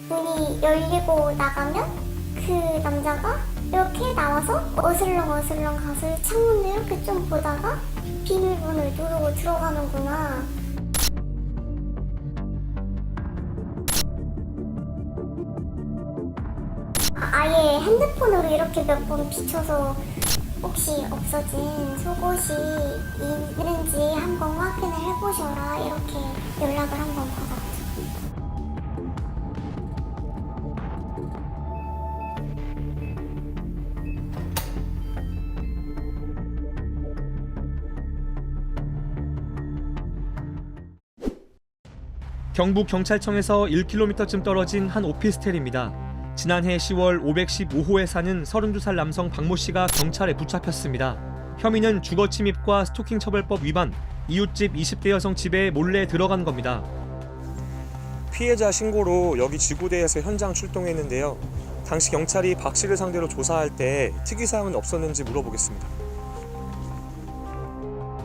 문이 열리고 나가면 그 남자가 이렇게 나와서 어슬렁어슬렁 가서 창문을 이렇게 좀 보다가 비밀번호를 누르고 들어가는구나. 아예 핸드폰으로 이렇게 몇 번 비춰서 혹시 없어진 속옷이 있는지 한번 확인을 해보셔라 이렇게 연락을 한번 받았죠. 경북 경찰청에서 1km쯤 떨어진 한 오피스텔입니다. 지난해 10월 515호에 사는 32살 남성 박모 씨가 경찰에 붙잡혔습니다. 혐의는 주거 침입과 스토킹 처벌법 위반, 이웃집 20대 여성 집에 몰래 들어간 겁니다. 피해자 신고로 여기 지구대에서 현장 출동했는데요. 당시 경찰이 박 씨를 상대로 조사할 때 특이사항은 없었는지 물어보겠습니다.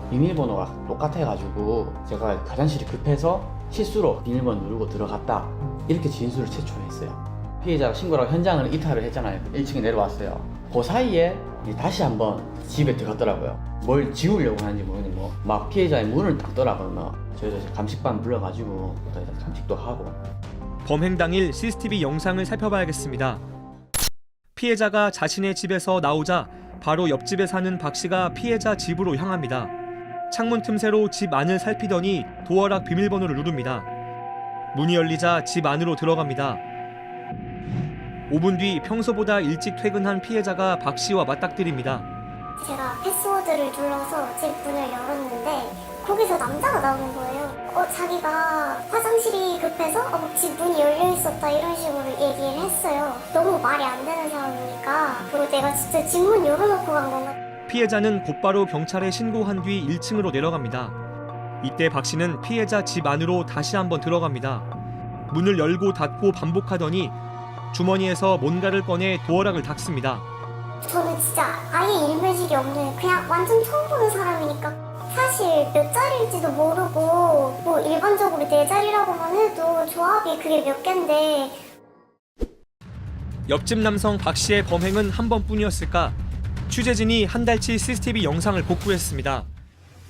비밀번호가 똑같아가지고 제가 화장실이 급해서 실수로 비밀번호 누르고 들어갔다 이렇게 진술을 최초했어요. 피해자가 신고라고 현장을 이탈을 했잖아요. 1층에 내려왔어요. 그 사이에 다시 한번 집에 들어갔더라고요. 뭘 지우려고 하는지 모르겠는데 막 피해자의 문을 닦더라고요. 저희도 감식반 불러가지고 감식도 하고. 범행 당일 CCTV 영상을 살펴봐야겠습니다. 피해자가 자신의 집에서 나오자 바로 옆집에 사는 박 씨가 피해자 집으로 향합니다. 창문 틈새로 집 안을 살피더니 도어락 비밀번호를 누릅니다. 문이 열리자 집 안으로 들어갑니다. 5분 뒤 평소보다 일찍 퇴근한 피해자가 박 씨와 맞닥뜨립니다. 제가 패스워드를 눌러서 집 문을 열었는데 거기서 남자가 나오는 거예요. 자기가 화장실이 급해서 집 문이 열려 있었다 이런 식으로 얘기를 했어요. 너무 말이 안 되는 상황이니까. 그리고 내가 진짜 집 문 열어놓고 간 건가. 피해자는 곧바로 경찰에 신고한 뒤 1층으로 내려갑니다. 이때 박 씨는 피해자 집 안으로 다시 한번 들어갑니다. 문을 열고 닫고 반복하더니 주머니에서 뭔가를 꺼내 도어락을 닫습니다. 저는 진짜 아예 일면식이 없는 그냥 완전 처음 보는 사람이니까 사실 몇 자리일지도 모르고 뭐 일반적으로 네 자리라고만 해도 조합이 그게 몇 갠데. 옆집 남성 박 씨의 범행은 한 번뿐이었을까? 취재진이 한 달치 CCTV 영상을 복구했습니다.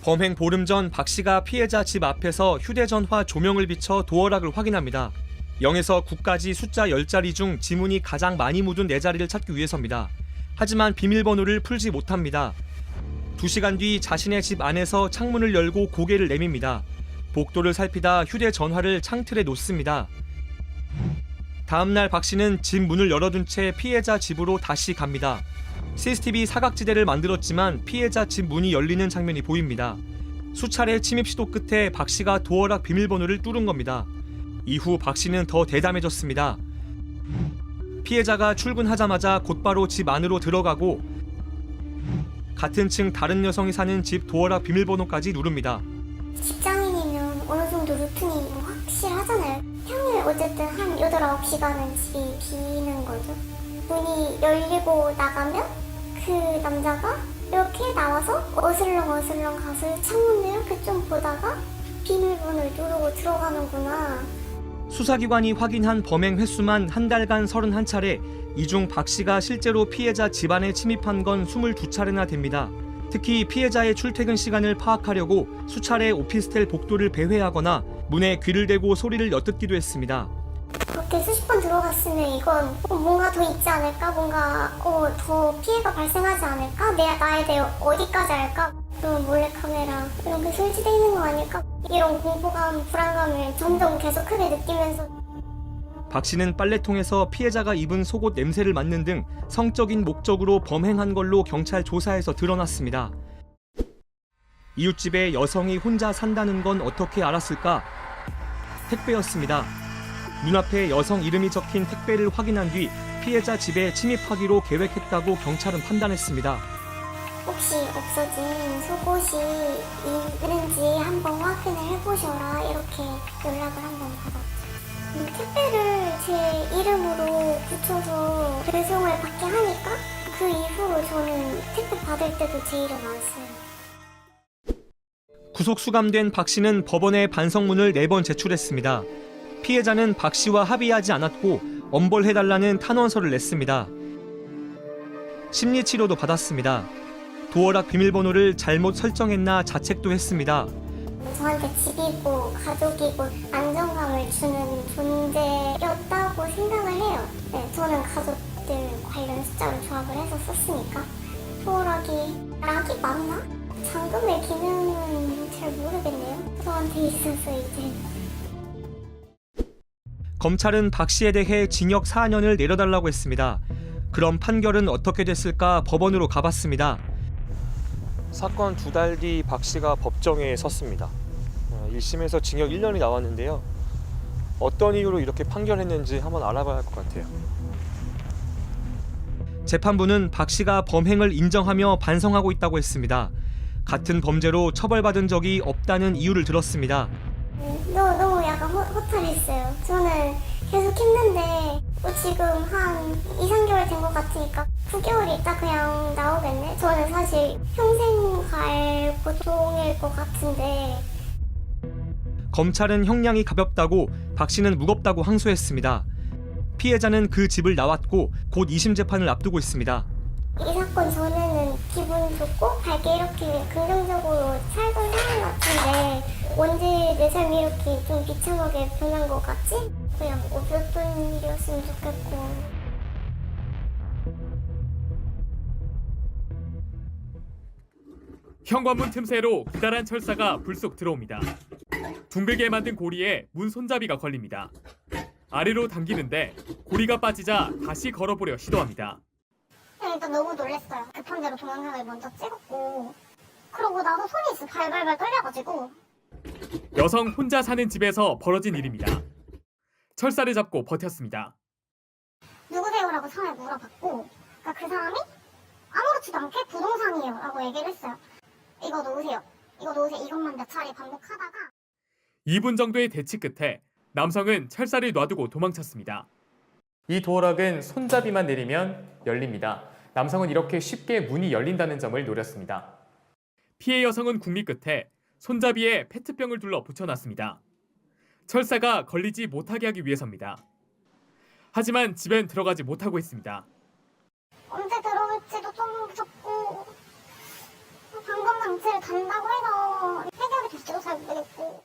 범행 보름 전 박 씨가 피해자 집 앞에서 휴대전화 조명을 비춰 도어락을 확인합니다. 0에서 9까지 숫자 10자리 중 지문이 가장 많이 묻은 4자리를 찾기 위해서입니다. 하지만 비밀번호를 풀지 못합니다. 2시간 뒤 자신의 집 안에서 창문을 열고 고개를 내밉니다. 복도를 살피다 휴대전화를 창틀에 놓습니다. 다음날 박 씨는 집 문을 열어둔 채 피해자 집으로 다시 갑니다. CCTV 사각지대를 만들었지만 피해자 집 문이 열리는 장면이 보입니다. 수차례 침입 시도 끝에 박 씨가 도어락 비밀번호를 뚫은 겁니다. 이후 박 씨는 더 대담해졌습니다. 피해자가 출근하자마자 곧바로 집 안으로 들어가고 같은 층 다른 여성이 사는 집 도어락 비밀번호까지 누릅니다. 직장인이면 어느 정도 루틴이 확실하잖아요. 평일 어쨌든 한 8, 9시간은 집이 비는 거죠. 문이 열리고 나가면 그 남자가 이렇게 나와서 어슬렁어슬렁 가서 창문을 이렇게 좀 보다가 비밀번호를 누르고 들어가는구나. 수사기관이 확인한 범행 횟수만 한 달간 31차례, 이 중 박 씨가 실제로 피해자 집안에 침입한 건 22차례나 됩니다. 특히 피해자의 출퇴근 시간을 파악하려고 수차례 오피스텔 복도를 배회하거나 문에 귀를 대고 소리를 엿듣기도 했습니다. 그렇게 수십 번 들어갔으면 이건 뭔가 더 있지 않을까? 뭔가 더 피해가 발생하지 않을까? 나에 대해 어디까지 알까? 그런 몰래카메라 이런 게 설치되어 있는 거 아닐까? 이런 공포감, 불안감을 점점 계속 크게 느끼면서. 박 씨는 빨래통에서 피해자가 입은 속옷 냄새를 맡는 등 성적인 목적으로 범행한 걸로 경찰 조사에서 드러났습니다. 이웃집에 여성이 혼자 산다는 건 어떻게 알았을까? 택배였습니다. 눈앞에 여성 이름이 적힌 택배를 확인한 뒤 피해자 집에 침입하기로 계획했다고 경찰은 판단했습니다. 혹시 없어진 속옷이 있는지 한번 확인을 해보셔라 이렇게 연락을 한번 받았죠. 택배를 제 이름으로 붙여서 배송을 받게 하니까 그 이후로 저는 택배 받을 때도 제 이름 안 써요. 구속 수감된 박 씨는 법원에 반성문을 4번 제출했습니다. 피해자는 박 씨와 합의하지 않았고 엄벌해달라는 탄원서를 냈습니다. 심리치료도 받았습니다. 도어락 비밀번호를 잘못 설정했나 자책도 했습니다. 저한테 집이고 가족이고 안정감을 주는 존재였다고 생각을 해요. 네, 저는 가족들 관련 숫자로 조합을 해서 썼으니까. 도어락이 락이 맞나? 잠금의 기능은 잘 모르겠네요. 저한테 있어서 이제. 검찰은 박 씨에 대해 징역 4년을 내려달라고 했습니다. 그럼 판결은 어떻게 됐을까 법원으로 가봤습니다. 사건 2달 뒤 박 씨가 법정에 섰습니다. 1심에서 징역 1년이 나왔는데요. 어떤 이유로 이렇게 판결했는지 한번 알아봐야 할 것 같아요. 재판부는 박 씨가 범행을 인정하며 반성하고 있다고 했습니다. 같은 범죄로 처벌받은 적이 없다는 이유를 들었습니다. 너무 약간 허탈했어요. 저는 계속 했는데 지금 한 2, 3개월 된 것 같으니까 9개월 있다 그냥 나오겠네. 저는 사실 평생 갈 고통일 것 같은데. 검찰은 형량이 가볍다고 박 씨는 무겁다고 항소했습니다. 피해자는 그 집을 나왔고 곧 2심 재판을 앞두고 있습니다. 이 사건 전에는 기분 좋고 밝게 이렇게 긍정적으로 살던 사람 같은데 언제 내 삶이 이렇게 좀 비참하게 변한 것 같지? 그냥 없었던 일이었으면 좋겠고. 현관문 틈새로 기다란 철사가 불쑥 들어옵니다. 둥글게 만든 고리에 문 손잡이가 걸립니다. 아래로 당기는데 고리가 빠지자 다시 걸어보려 시도합니다. 일단 너무 놀랐어요. 급한 대로 동영상을 먼저 찍었고 그러고 나서 손이 발발발 떨려가지고. 여성 혼자 사는 집에서 벌어진 일입니다. 철사를 잡고 버텼습니다. 누구세요라고 처음에 물어봤고 그러니까 그 사람이 아무렇지도 않게 부동산이에요 라고 얘기를 했어요. 이거 놓으세요. 이거 놓으세요. 이것만 몇 차례 반복하다가 2분 정도의 대치 끝에 남성은 철사를 놔두고 도망쳤습니다. 이 도어락은 손잡이만 내리면 열립니다. 남성은 이렇게 쉽게 문이 열린다는 점을 노렸습니다. 피해 여성은 궁리 끝에 손잡이에 페트병을 둘러 붙여놨습니다. 철사가 걸리지 못하게 하기 위해서입니다. 하지만 집엔 들어가지 못하고 있습니다. 언제 들어올지도 좀 무섭고 방범 장치를 단다고 해서 해결이 될지도 잘 모르겠고.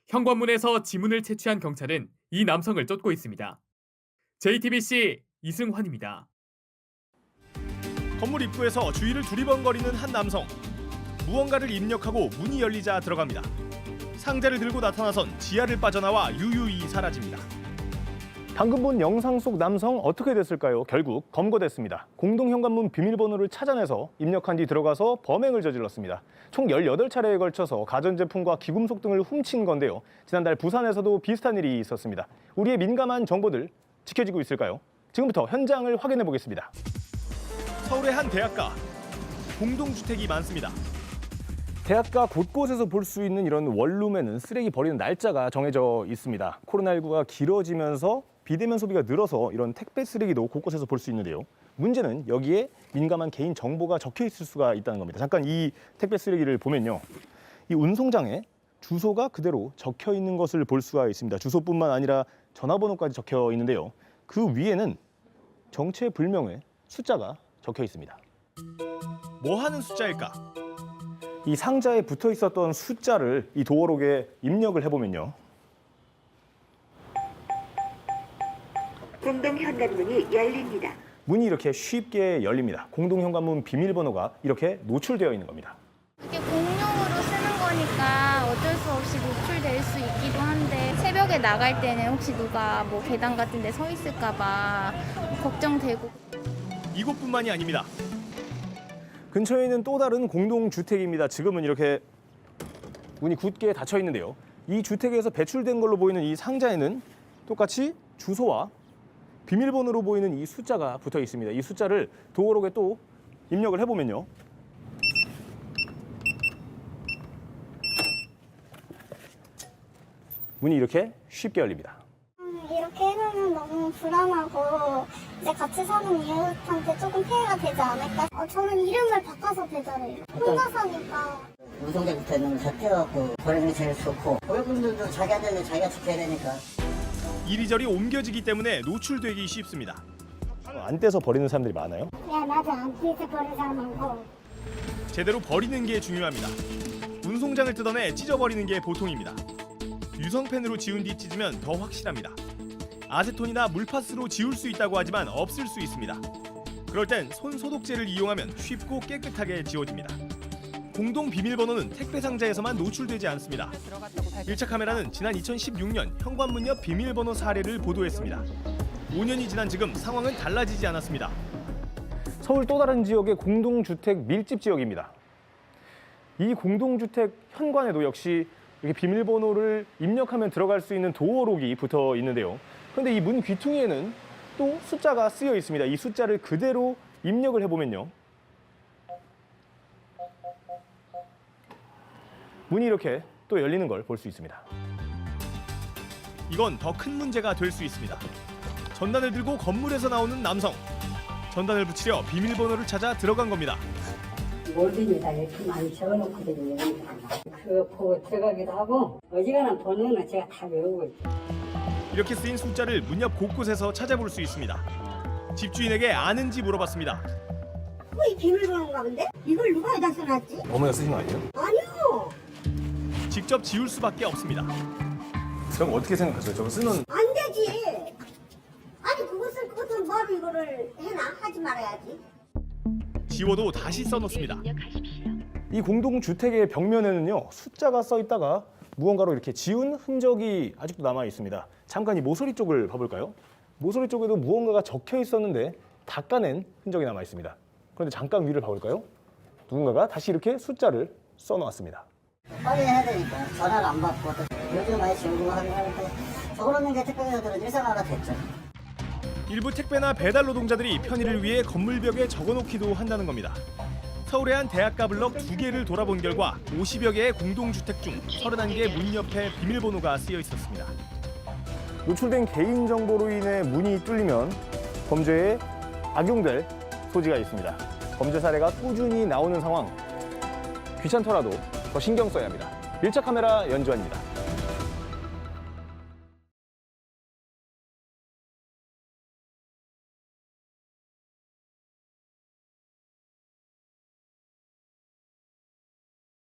현관문에서 지문을 채취한 경찰은 이 남성을 쫓고 있습니다. JTBC 이승환입니다. 건물 입구에서 주위를 두리번거리는 한 남성. 무언가를 입력하고 문이 열리자 들어갑니다. 상자를 들고 나타나선 지하를 빠져나와 유유히 사라집니다. 방금 본 영상 속 남성 어떻게 됐을까요? 결국 검거됐습니다. 공동현관문 비밀번호를 찾아내서 입력한 뒤 들어가서 범행을 저질렀습니다. 총 18차례에 걸쳐서 가전제품과 귀금속 등을 훔친 건데요. 지난달 부산에서도 비슷한 일이 있었습니다. 우리의 민감한 정보들 지켜지고 있을까요? 지금부터 현장을 확인해 보겠습니다. 서울의 한 대학가. 공동주택이 많습니다. 대학가 곳곳에서 볼 수 있는 이런 원룸에는 쓰레기 버리는 날짜가 정해져 있습니다. 코로나19가 길어지면서 비대면 소비가 늘어서 이런 택배 쓰레기도 곳곳에서 볼 수 있는데요. 문제는 여기에 민감한 개인 정보가 적혀 있을 수가 있다는 겁니다. 잠깐 이 택배 쓰레기를 보면요. 이 운송장에 주소가 그대로 적혀 있는 것을 볼 수가 있습니다. 주소뿐만 아니라 전화번호까지 적혀 있는데요. 그 위에는 정체불명의 숫자가 적혀 있습니다. 뭐 하는 숫자일까? 이 상자에 붙어 있었던 숫자를 이 도어록에 입력을 해보면요. 공동현관문이 열립니다. 문이 이렇게 쉽게 열립니다. 공동현관문 비밀번호가 이렇게 노출되어 있는 겁니다. 이게 공용으로 쓰는 거니까 어쩔 수 없이 노출될 수 있기도 한데 새벽에 나갈 때는 혹시 누가 뭐 계단 같은 데 서 있을까 봐 걱정되고. 이곳뿐만이 아닙니다. 근처에 있는 또 다른 공동주택입니다. 지금은 이렇게 문이 굳게 닫혀 있는데요. 이 주택에서 배출된 걸로 보이는 이 상자에는 똑같이 주소와 비밀번호로 보이는 이 숫자가 붙어 있습니다. 이 숫자를 도어록에 또 입력을 해보면요. 문이 이렇게 쉽게 열립니다. 이렇게 해놓으면 너무 불안하고 이제 같이 사는 이웃한테 조금 피해가 되지 않을까. 저는 이름을 바꿔서 배달해요. 혼자 사니까. 운송장부터 있는 걸 다 떼어갖고 버리는 게 제일 좋고 고객분들도 자기한테는 자기가 지켜야 되니까 이리저리 옮겨지기 때문에 노출되기 쉽습니다. 안 떼서 버리는 사람들이 많아요? 네, 맞아. 안 떼서 버리는 사람 많고. 제대로 버리는 게 중요합니다. 운송장을 뜯어내 찢어버리는 게 보통입니다. 유성펜으로 지운 뒤 찢으면 더 확실합니다. 아세톤이나 물파스로 지울 수 있다고 하지만 없을 수 있습니다. 그럴 땐 손 소독제를 이용하면 쉽고 깨끗하게 지워집니다. 공동 비밀번호는 택배 상자에서만 노출되지 않습니다. 1차 카메라는 지난 2016년 현관문 옆 비밀번호 사례를 보도했습니다. 5년이 지난 지금 상황은 달라지지 않았습니다. 서울 또 다른 지역의 공동주택 밀집 지역입니다. 이 공동주택 현관에도 역시 이렇게 비밀번호를 입력하면 들어갈 수 있는 도어록이 붙어 있는데요. 그런데 이 문 귀퉁이에는 또 숫자가 쓰여 있습니다. 이 숫자를 그대로 입력을 해보면요. 문이 이렇게 또 열리는 걸 볼 수 있습니다. 이건 더 큰 문제가 될 수 있습니다. 전단을 들고 건물에서 나오는 남성. 전단을 붙이려 비밀번호를 찾아 들어간 겁니다. 모든에다 이렇게 많이 적어놓거든요. 그거 보고 들어가기도 하고 어지간한 번호는 제가 다 외우고 있어요. 이렇게 쓰인 숫자를 문 옆 곳곳에서 찾아볼 수 있습니다. 집주인에게 아는지 물어봤습니다. 이 비밀번호인가 본데? 이걸 누가 여기다 써놨지? 어머니가 쓰신 거 아니에요? 아니요. 직접 지울 수밖에 없습니다. 그럼 어떻게 생각하세요? 저거 쓰는 안 되지. 아니 그것은 뭐로 이거를 해나? 하지 말아야지. 지워도 다시 써놓습니다. 이 공동주택의 벽면에는요, 숫자가 써 있다가 무언가로 이렇게 지운 흔적이 아직도 남아 있습니다. 잠깐 이 모서리 쪽을 봐볼까요? 모서리 쪽에도 무언가가 적혀 있었는데 닦아낸 흔적이 남아 있습니다. 그런데 잠깐 위를 봐볼까요? 누군가가 다시 이렇게 숫자를 써놓았습니다. 빨리 해야 되니까 전화를 안 받고 요즘 많이 궁금하긴 하는데 적어놓는 게 택배기사들은 일상화가 됐죠. 일부 택배나 배달 노동자들이 편의를 위해 건물벽에 적어놓기도 한다는 겁니다. 서울의 한 대학가 블럭 2개를 돌아본 결과 50여 개의 공동주택 중 31개 문 옆에 비밀번호가 쓰여 있었습니다. 노출된 개인정보로 인해 문이 뚫리면 범죄에 악용될 소지가 있습니다. 범죄 사례가 꾸준히 나오는 상황, 귀찮더라도 더 신경 써야 합니다. 1차 카메라 연주환입니다.